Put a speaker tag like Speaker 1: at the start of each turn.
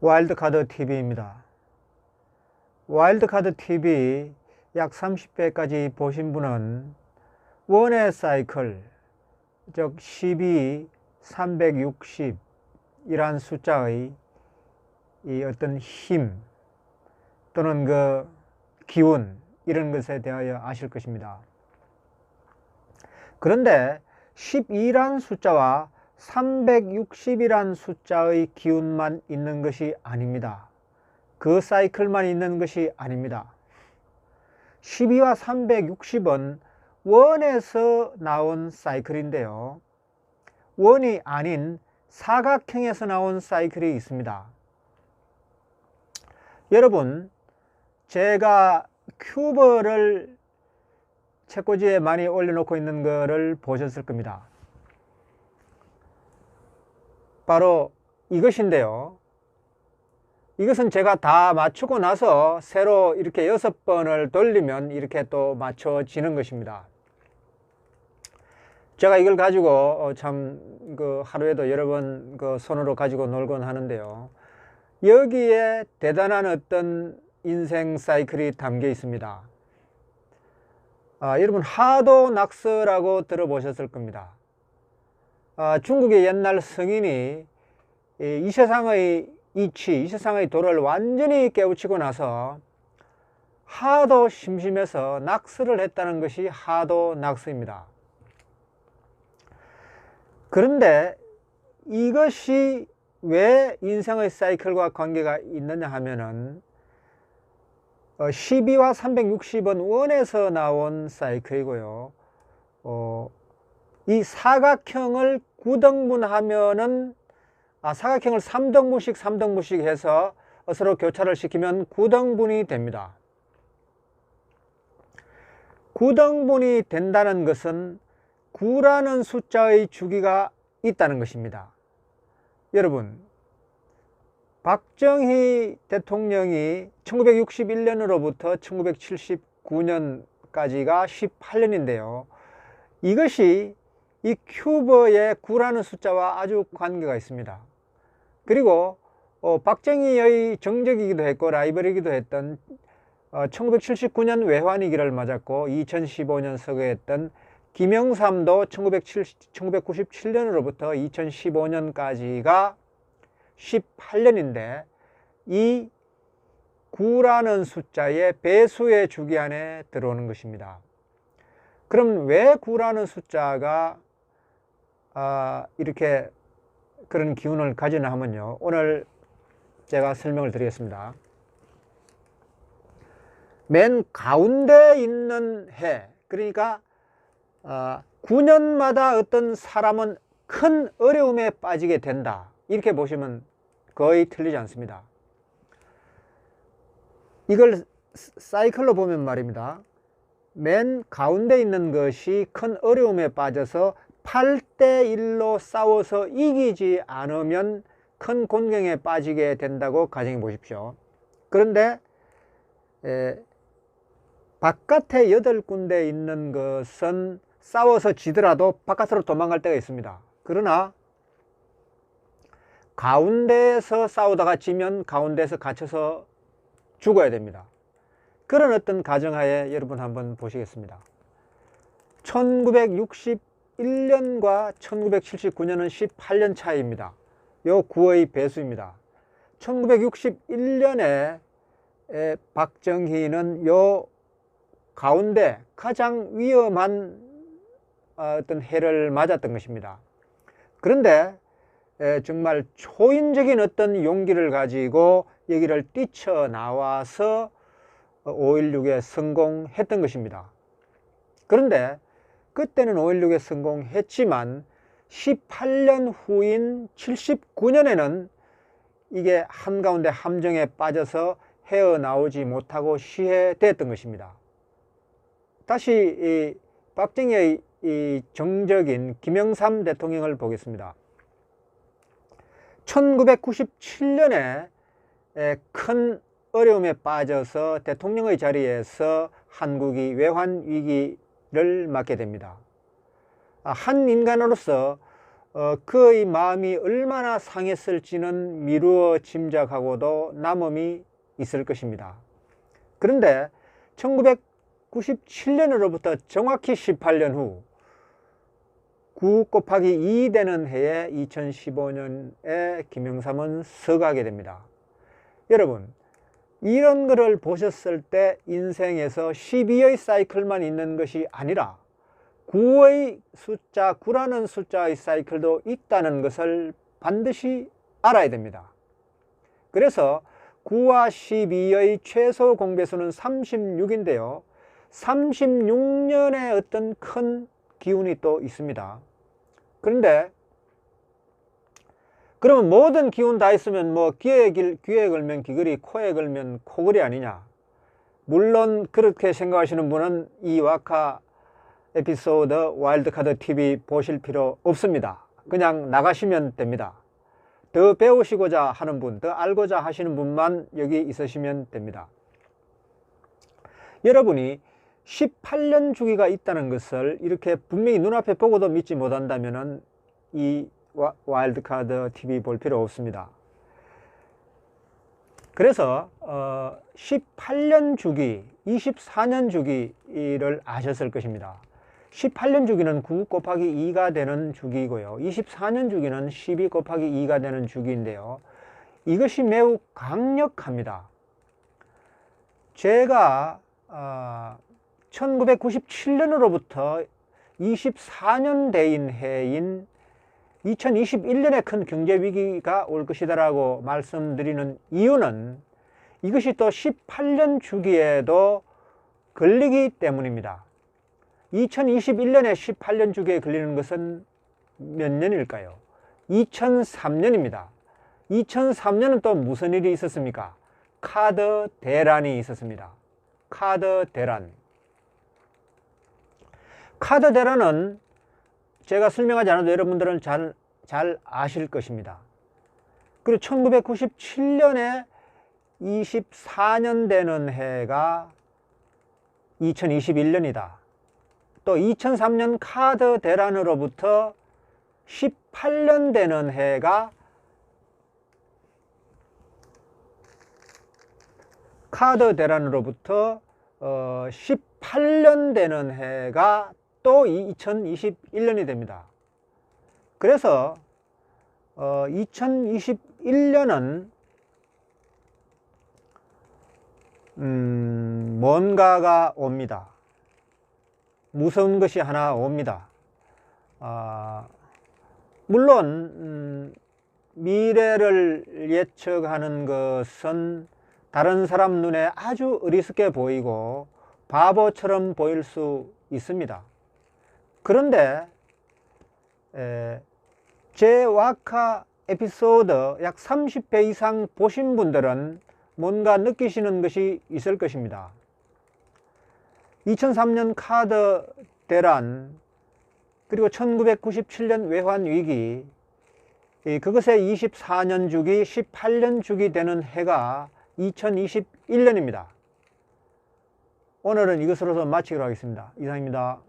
Speaker 1: 와일드카드 TV입니다. 와일드카드 TV 약 30회까지 보신 분은 원의 사이클, 즉 12, 360 이란 숫자의 이 어떤 힘 또는 그 기운 이런 것에 대하여 아실 것입니다. 그런데 12란 숫자와 360이란 숫자의 기운만 있는 것이 아닙니다. 그 사이클만 있는 것이 아닙니다. 12와 360은 원에서 나온 사이클인데요. 원이 아닌 사각형에서 나온 사이클이 있습니다. 여러분, 제가 큐브를 책꽂이에 많이 올려놓고 있는 것을 보셨을 겁니다. 바로 이것인데요. 이것은 제가 다 맞추고 나서 새로 이렇게 6번을 돌리면 이렇게 또 맞춰지는 것입니다. 제가 이걸 가지고 참 하루에도 여러 번 손으로 가지고 놀곤 하는데요. 여기에 대단한 어떤 인생 사이클이 담겨 있습니다. 여러분, 하도 낙서라고 들어보셨을 겁니다. 중국의 옛날 성인이 이 세상의 이치, 이 세상의 도를 완전히 깨우치고 나서 하도 심심해서 낙서를 했다는 것이 하도 낙서입니다. 그런데 이것이 왜 인생의 사이클과 관계가 있느냐 하면은 12와 360은 원에서 나온 사이클이고요. 이 사각형을 9등분하면은 사각형을 3등분씩 해서 서로 교차를 시키면 9등분이 됩니다. 9등분이 된다는 것은 9라는 숫자의 주기가 있다는 것입니다. 여러분, 박정희 대통령이 1961년으로부터 1979년까지가 18년인데요. 이것이 이 큐브의 9라는 숫자와 아주 관계가 있습니다. 그리고 박정희의 정적이기도 했고 라이벌이기도 했던 1979년 외환위기를 맞았고 2015년 서거했던 김영삼도 1997년으로부터 2015년까지가 18년인데 이 9라는 숫자의 배수의 주기 안에 들어오는 것입니다. 그럼 왜 9라는 숫자가 이렇게 그런 기운을 가지나 하면요, 오늘 제가 설명을 드리겠습니다. 맨 가운데 있는 해, 그러니까 9년마다 어떤 사람은 큰 어려움에 빠지게 된다, 이렇게 보시면 거의 틀리지 않습니다. 이걸 사이클로 보면 말입니다. 맨 가운데 있는 것이 큰 어려움에 빠져서 8대1로 싸워서 이기지 않으면 큰 곤경에 빠지게 된다고 가정해 보십시오. 그런데 바깥에 8군데 있는 것은 싸워서 지더라도 바깥으로 도망갈 때가 있습니다. 그러나 가운데에서 싸우다가 지면 가운데에서 갇혀서 죽어야 됩니다. 그런 어떤 가정하에 여러분 한번 보시겠습니다. 1961년과 1979년은 18년 차이입니다. 요 9의 배수입니다. 1961년에 박정희는 요 가운데 가장 위험한 어떤 해를 맞았던 것입니다. 그런데 정말 초인적인 어떤 용기를 가지고 여기를 뛰쳐나와서 5.16에 성공했던 것입니다. 그런데 그때는 5.16에 성공했지만 18년 후인 79년에는 이게 한가운데 함정에 빠져서 헤어나오지 못하고 시해됐던 것입니다. 다시 이 박정희의 이 정적인 김영삼 대통령을 보겠습니다. 1997년에 큰 어려움에 빠져서 대통령의 자리에서 한국이 외환위기를 맞게 됩니다. 한 인간으로서 그의 마음이 얼마나 상했을지는 미루어 짐작하고도 남음이 있을 것입니다. 그런데 1997년으로부터 정확히 18년 후 9 곱하기 2 되는 해에 2015년에 김영삼은 서가게 됩니다. 여러분, 이런 것을 보셨을 때 인생에서 12의 사이클만 있는 것이 아니라 9의 숫자, 9라는 숫자의 사이클도 있다는 것을 반드시 알아야 됩니다. 그래서 9와 12의 최소 공배수는 36인데요. 36년의 어떤 큰 기운이 또 있습니다. 그런데 그러면 모든 기운 다 있으면 뭐 귀에 걸면 귀걸이, 코에 걸면 코걸이 아니냐? 물론 그렇게 생각하시는 분은 이 와카 에피소드 와일드카드 TV 보실 필요 없습니다. 그냥 나가시면 됩니다. 더 배우시고자 하는 분, 더 알고자 하시는 분만 여기 있으시면 됩니다. 여러분이 18년 주기가 있다는 것을 이렇게 분명히 눈앞에 보고도 믿지 못한다면 이 와일드카드 TV 볼 필요 없습니다. 그래서 18년 주기, 24년 주기를 아셨을 것입니다. 18년 주기는 9 곱하기 2가 되는 주기이고요. 24년 주기는 12 곱하기 2가 되는 주기인데요. 이것이 매우 강력합니다. 제가 1997년으로부터 24년 대인 해인 2021년에 큰 경제위기가 올 것이다라고 말씀드리는 이유는 이것이 또 18년 주기에도 걸리기 때문입니다. 2021년에 18년 주기에 걸리는 것은 몇 년일까요? 2003년입니다. 2003년은 또 무슨 일이 있었습니까? 카드 대란이 있었습니다. 카드 대란. 카드 대란은 제가 설명하지 않아도 여러분들은 잘 아실 것입니다. 그리고 1997년에 24년 되는 해가 2021년이다. 또 2003년 카드 대란으로부터 18년 되는 해가 카드 대란으로부터 18년 되는 해가 또 2021년이 됩니다. 그래서 2021년은 뭔가가 옵니다. 무서운 것이 하나 옵니다. 물론 미래를 예측하는 것은 다른 사람 눈에 아주 어리석게 보이고 바보처럼 보일 수 있습니다. 그런데 제 와카 에피소드 약 30회 이상 보신 분들은 뭔가 느끼시는 것이 있을 것입니다. 2003년 카드 대란, 그리고 1997년 외환위기, 그것의 24년 주기, 18년 주기 되는 해가 2021년입니다. 오늘은 이것으로서 마치기로 하겠습니다. 이상입니다.